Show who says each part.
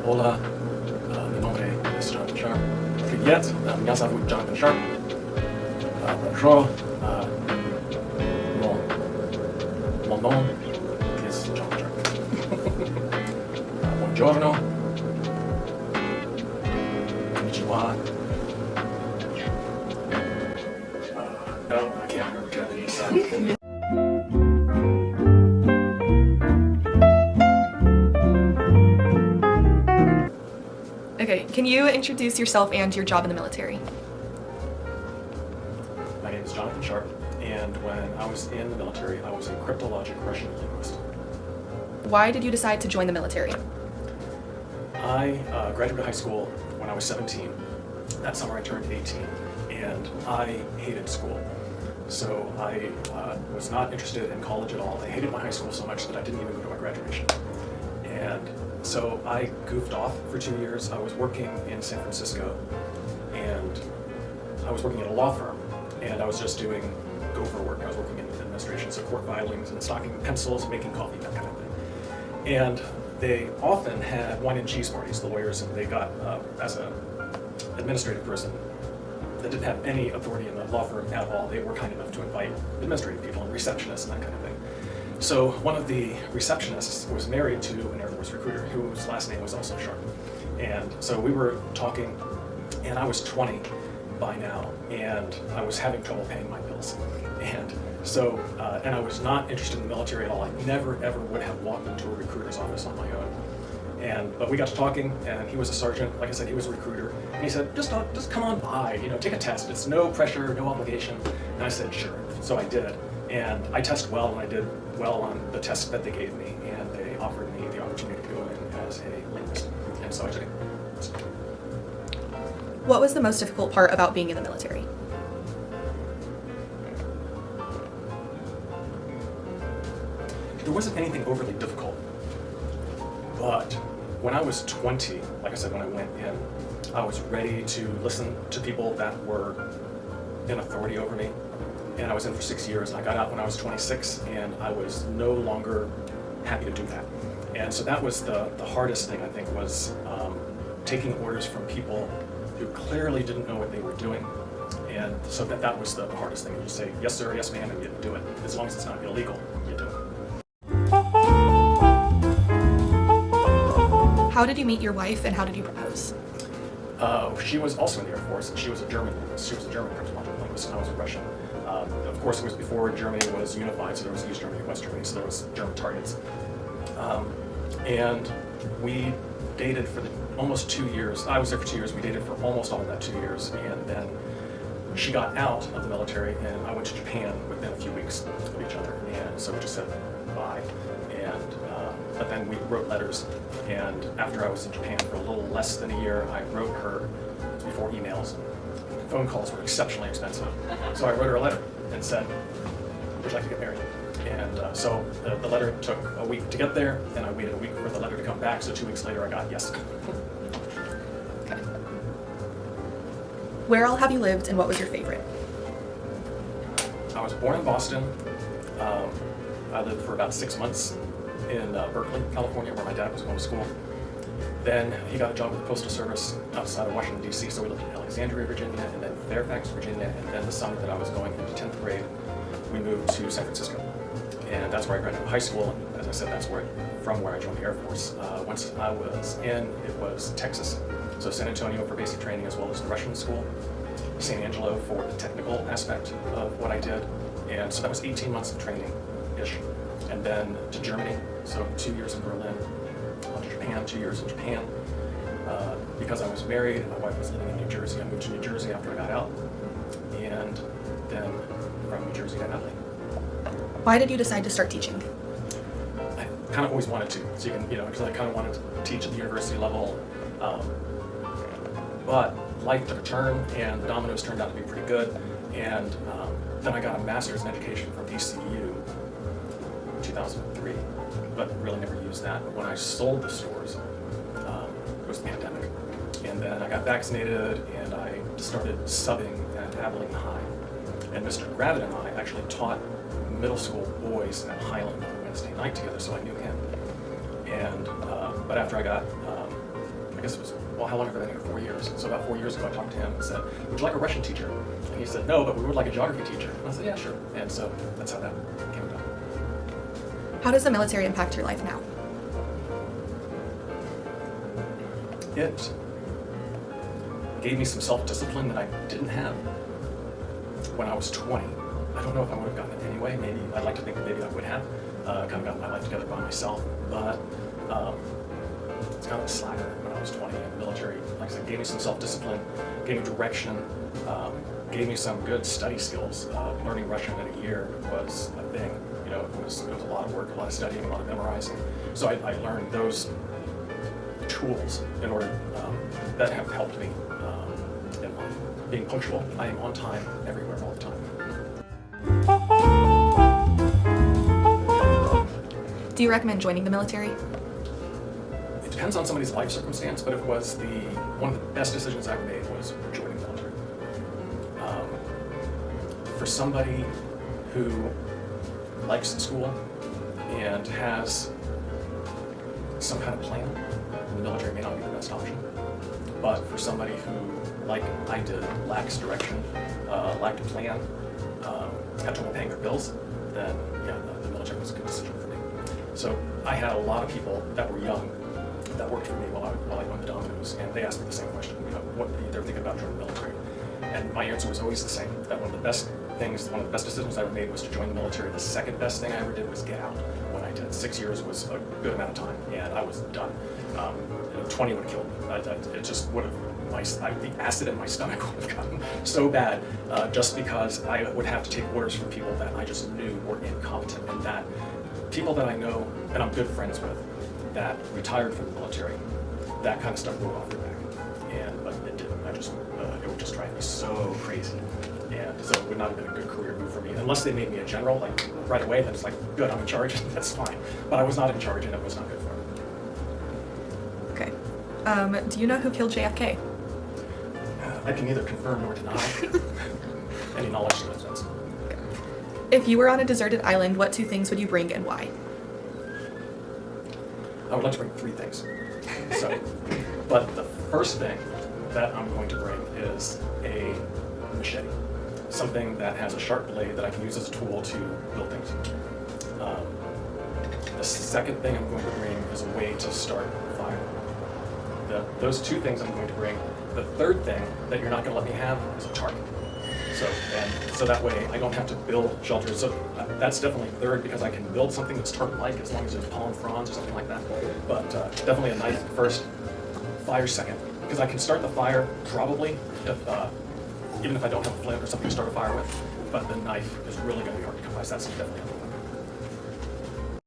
Speaker 1: Hola, mi nombre es Jonathan Sharp. Привет, меня зовут Jonathan Sharp. Bonjour, mon, mon nom is Jonathan Sharp. Buongiorno, konnichiwa. No, I can't remember Japanese.
Speaker 2: Okay, can you introduce yourself and your job in the military?
Speaker 1: My name is Jonathan Sharp, and when I was in the military, I was a cryptologic Russian linguist.
Speaker 2: Why did you decide to join the military?
Speaker 1: I graduated high school when I was 17. That summer I turned 18, and I hated school. So I was not interested in college at all. I hated my high school so much that I didn't even go to my graduation. And so I goofed off for 2 years. I was working in San Francisco, and I was working at a law firm, and I was just doing gopher work. I was working in administration, so court filings and stocking pencils, making coffee, that kind of thing. And they often had wine and cheese parties, the lawyers, and they got, as an administrative person that didn't have any authority in the law firm at all, they were kind enough to invite administrative people and receptionists and that kind of thing. So one of the receptionists was married to an Air Force recruiter whose last name was also Sharp. And so we were talking, and I was 20 by now, and I was having trouble paying my bills. And so, and I was not interested in the military at all. I never, ever would have walked into a recruiter's office on my own. But we got to talking, and he was a sergeant. Like I said, he was a recruiter. And he said, just come on by, take a test. It's no pressure, no obligation. And I said, sure. So I did. And I tested well, and I did well on the test that they gave me. And they offered me the opportunity to go in as a linguist. And so I took it.
Speaker 2: What was the most difficult part about being in the military?
Speaker 1: There wasn't anything overly difficult. But when I was 20, like I said, when I went in, I was ready to listen to people that were in authority over me. And I was in for 6 years, and I got out when I was 26, and I was no longer happy to do that. And so that was the hardest thing, I think, was taking orders from people who clearly didn't know what they were doing. And so that was the hardest thing. You just say, yes sir, yes ma'am, and you do it. As long as it's not illegal, you do it.
Speaker 2: How did you meet your wife, and how did you propose?
Speaker 1: She was also in the Air Force, and she was a German linguist. She was a German cryptologic linguist, and I was a Russian. Of course, it was before Germany was unified, so there was East Germany and West Germany, so there was German targets. And we dated for almost 2 years. I was there for 2 years. We dated for almost all of that 2 years, and then she got out of the military, and I went to Japan within a few weeks of each other, and so we just said bye. And but then we wrote letters, and after I was in Japan for a little less than a year, I wrote her, before emails, phone calls were exceptionally expensive, so I wrote her a letter and said, would you like to get married? And so the letter took a week to get there, and I waited a week for the letter to come back, so 2 weeks later I got yes.
Speaker 2: Okay. Where all have you lived, and what was your favorite?
Speaker 1: I was born in Boston. I lived for about 6 months in Berkeley, California, where my dad was going to school. Then he got a job with the Postal Service outside of Washington, D.C., so we lived in Alexandria, Virginia, and then Fairfax, Virginia, and then the summer that I was going into 10th grade, we moved to San Francisco. And that's where I graduated high school, and as I said, that's from where I joined the Air Force. Once I was in, it was Texas, so San Antonio for basic training as well as the Russian school, San Angelo for the technical aspect of what I did, and so that was 18 months of training-ish. And then to Germany, so 2 years in Berlin, to Japan, 2 years in Japan. Because I was married, my wife was living in New Jersey. I moved to New Jersey after I got out, and then from New Jersey to LA.
Speaker 2: Why did you decide to start teaching?
Speaker 1: I kind of always wanted to, so you can, because I kind of wanted to teach at the university level. But life took a turn, and the dominoes turned out to be pretty good. And then I got a master's in education from ECU in 2003, but really never used that. But when I sold the stores, it was the pandemic. And then I got vaccinated, and I started subbing at Abilene High. And Mr. Gravett and I actually taught middle school boys at Highland on Wednesday night together, so I knew him. And but after I got I guess it was, well, how long have I been here? 4 years. So about 4 years ago, I talked to him and said, would you like a Russian teacher? And he said, no, but we would like a geography teacher. And I said, yeah, sure. And so that's how that came about.
Speaker 2: How does the military impact your life now?
Speaker 1: It gave me some self-discipline that I didn't have when I was 20. I don't know if I would have gotten it anyway. Maybe, I'd like to think that maybe I would have kind of gotten my life together by myself. But it's kind of a slacker when I was 20 in the military. Like I said, gave me some self-discipline, gave me direction, gave me some good study skills. Learning Russian in a year was a thing. You know, it was a lot of work, a lot of studying, a lot of memorizing. So I learned those tools in order that have helped me in life. Being punctual, I am on time everywhere all the time.
Speaker 2: Do you recommend joining the military?
Speaker 1: It depends on somebody's life circumstance, but it was one of the best decisions I ever made was joining the military. For somebody who likes school and has some kind of plan, the military may not be the best option. But for somebody who, like I did, lacks direction, lacked a plan, had trouble paying their bills, then yeah, the military was a good decision for me. So I had a lot of people that were young that worked for me while I went to Domino's, and they asked me the same question, you know, what they were thinking about joining the military. And my answer was always the same, that one of the best decisions I ever made was to join the military. The second best thing I ever did was get out when I did. 6 years was a good amount of time, and I was done. 20 would have killed me. It just would have, the acid in my stomach would have gotten so bad just because I would have to take orders from people that I just knew were incompetent, and that people that I know and I'm good friends with that retired from the military, that kind of stuff blew off their back. But it didn't. It would just drive me so crazy. And so it would not have been a good career move for me. Unless they made me a general, like right away, then it's like, good, I'm in charge, that's fine. But I was not in charge, and it was not good for me.
Speaker 2: Okay. Do you know who killed JFK?
Speaker 1: I can neither confirm nor deny any knowledge to those events.
Speaker 2: If you were on a deserted island, what 2 things would you bring and why?
Speaker 1: I would like to bring 3 things. But the first thing that I'm going to bring is a machete. Something that has a sharp blade that I can use as a tool to build things. The second thing I'm going to bring is a way to start a fire. Those 2 things I'm going to bring. The third thing that you're not going to let me have is a tarp. So that way I don't have to build shelters. So that's definitely third, because I can build something that's tarp-like as long as there's palm fronds or something like that. But definitely a knife first, fire second, because I can start the fire probably even if I don't have a flint or something to start a fire with. But the knife is really going to be hard to come by. So that's definitely another one.